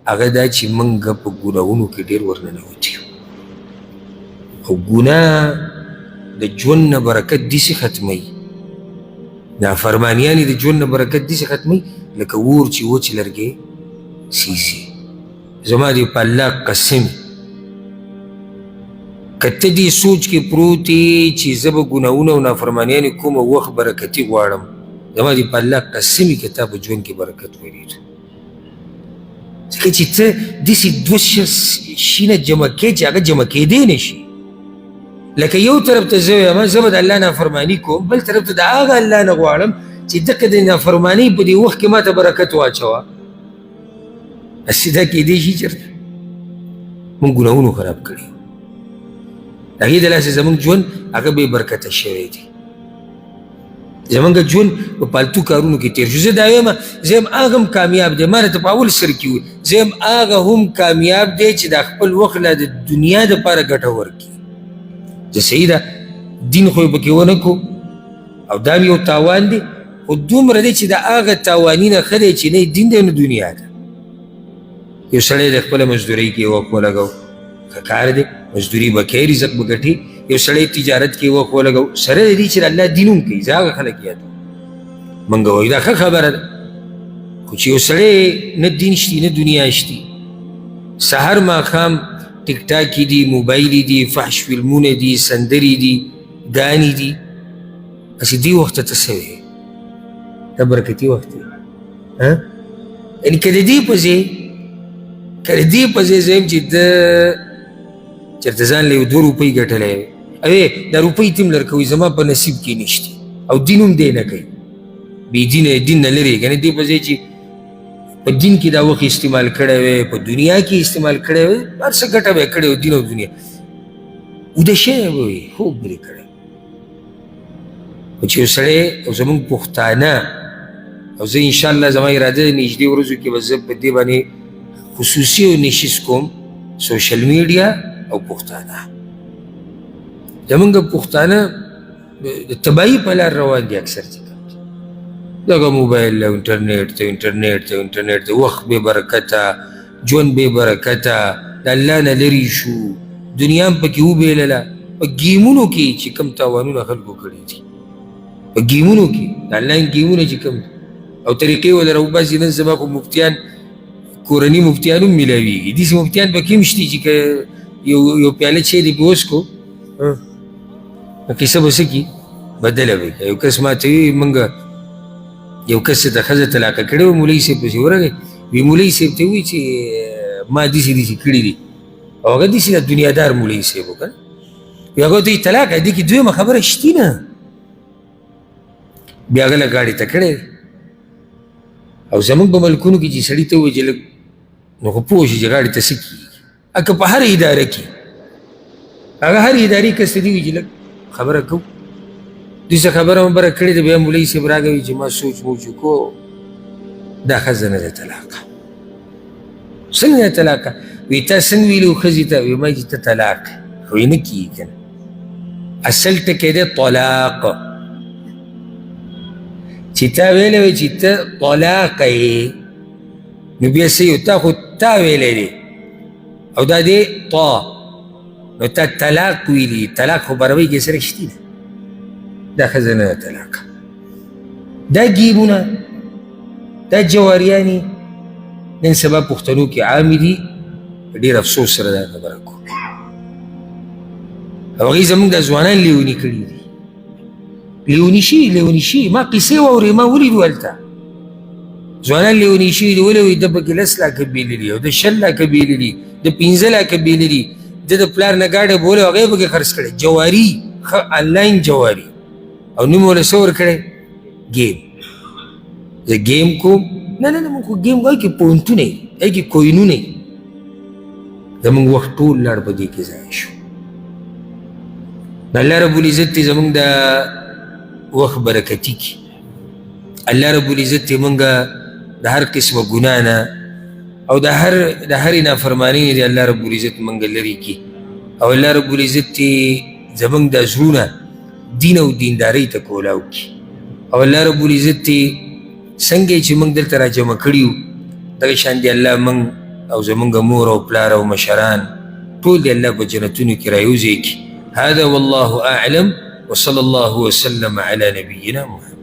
هغه دا چې موږ په ګناهونو کې ډېر ورننوتي یو او ګناه د ژوند نه برکت داسې ختموي، نافرمانیانې د ژوند نه برکت داسې ختموي لکه اور چې وچ لرګی سیزي. زما دې په الله قسم که ته دې سوچ کې پروت یې چې زه به ګناهونه او نافرمانیانې کوم او وخت برکتي غواړم، زما دې په الله قسم وي که تا په ژوند کې برکت ولیدو. ځکه چې ته داسې دوه شیونه جمع کوې چې هغه جمع کېدی نه شي. لکه یو طرف ته زه وایم زه به د الله نافرماني کوم، بل طرف ته د هغه الله نه غواړم چې دغه د نافرمانۍ په دې وخت کې ما ته برکت واچوه. هسې دا کېدی شي چېرته؟ موږ ګناهونو خراب کړي، هغې د لاسه زموږ ژوند هغه بې برکته شوی دی. زمونږ ژوند په پالتو کارونو کې تېر شو. زه دا وایم زه یم هغه هم کامیاب دی، ما راته په اول سر کې وویل زه یم هغه هم کامیاب دی چې دا خپل وخت لا د دنیا دپاره ګټور کړي. زه صحیح ده دین خو یې پکې ونه کړو او دا هم یو تاوان دی، خو دومره دی چې د هغه تاواني نه ښه دی چې نه دین دی نه دنیا ده. یو سړی د خپله مزدورۍ کې وخت ولګو، ښه کار دی، مزدوري به کوي، رزق به ګټي. یو سړی تجارت کې وخت ولګو، سره د دې چې د الله دین هم کوي، زه هغه خلک یادوم. موږ وایو دا ښه خبره ده، خو چې یو سړی نه دین شتي نه دنیا شتي، سهار ماښام ټیک ټاکې دي، موبایلې دي، فحش فلمونه دي، سندرې دي، ګانې دي، هسې دې وخت ته څه وایې؟ دا برکتي وخت دی. یعنې که د دې په ځای زه یم چې ده چېرته ځان له یو 2 روپۍ ګټلی وی، دا روپۍ ته هم لرکوي زما په نصیب کې نشته او دین هم دی نه کوي، بې دینه دین نه لرې که نه. دې په ځای چې په دین کې دا وخت استعمال کړی وی، په دنیا کې استعمال کړی وی، هر څه ګټه به یې کړې وي دین او دنیا، وده شوی به وي، خوب به یې کړی. خو چې یو سړی او زمونږ پښتانه او زه انشاءالله زما اراده ده نږدې ورځو کې به زه په دې باندې خصوصي او نشیز کوم، سوشل میډیا او پښتانه. زمونږ پښتانه د تباهي په لار روان دي اکثر چې کوم دي، دغه موبایل او انټرنیټ ته وخت بې برکته، ژوند بې برکته، د الله نه لرې شو، دنیا هم پکې وبېلله. په ګیمونو کې چې کوم تاوانونه خلکو کړي دي، په ګیمونو کې د آنلاین ګیمونه چې کوم او طریقې ولې راوباسي. نن سبا خو مفتیان کورني مفتیان هم میلاویږي، داسې مفتیان پکې هم شته چې که یو پیاله چای دې پې وڅښو نو کیسه به څه کي بدله به یو کس ما ته وي موږ یو کس ته ښځه طلاقه کړې وه، مولوي صاحب پسې ورغی، وی مولوي صاحب ته ووایي چې ما داسې کړي دي، او هغه داسې د دنیادار مولوي صاحب و که نه، وی هغه ته وایي طلاقه دې کې دویمه خبره شتي نه. بیا هغه له ګاډي ته کړی او زمونږ په ملکونو کې چې سړي ته ووایي چې لږ نو خو پوه شي چې ګاډي ته څه کېږي. که په هر اداره کې هغه هر ادارې کس ته دې وایي چې لږ خبره کوو، دوی څه خبره مبره کړې ده، بیا مولوي صاحب راغی چې ما سوچ موچ وکړو دا ښځه نه ده طلاقه. څنګه نه طلاقه؟ وی تا څنګه ویلي و ښځې ته؟ وی ما چې ته طلاق وی نه کېږي که نه، اصل ټکی دی طلاق. چې تا ویلی وی چې ته طلاقه یې نو بیا څه یو تا خو تا ویلی دی او دا دی طا، نو تا طلاق ویلي، طلاق خو بروۍ کې سره شتي ده، دا ښځه نه ده طلاقه. دا ګیمونه دا جواریانې نن سبا پښتنو کې عامې دي، په ډېر افسوس سره دا خبره کوم. او هغوی زموږ دا ځوانان لیوني کړي دي، لیوني شي. ما قیسې واورې، ما ولیدو هلته ځوانان لیوني شوي دي. ولې وایي ده پکې 10 لاکه بېللي او د 20 لاکه بېللي، د 15 لاکه بېللي، ده د پلار نه ګاډی بولې هغه یې پکې خرڅ کړی، جواري، ښه آنلاین جواري، او نوم وله څه ورکړی؟ ګیم. زه ګیم کوم؟ نه موږ خو ګیم کوو، هغې کې پوینټونه یي، هغې کې کوینونه یي. زموږ وخت ټول لاړ په دې کې ضایع شو. الله رب العزت دې زموږ د وخت برکتي کړي. الله رب العزت دې موږ د هر قسمه ګناه نه او د هرې نافرمانۍ نه دې الله رب العزت موږ لرې کړي. او الله رب العزت دې زموږ د زړونه دین او دیندارۍ ته کولاو کړي. او الله رب العزت دې څنګه چې موږ دلته راجمع کړي یو، دغه شان دی الله موږ او زمونږ مور او پلار او مشران ټول دی الله په جنتونو کې رايوځي کړي. هذا والله اعلم وصلى الله وسلم على نبينا محمد.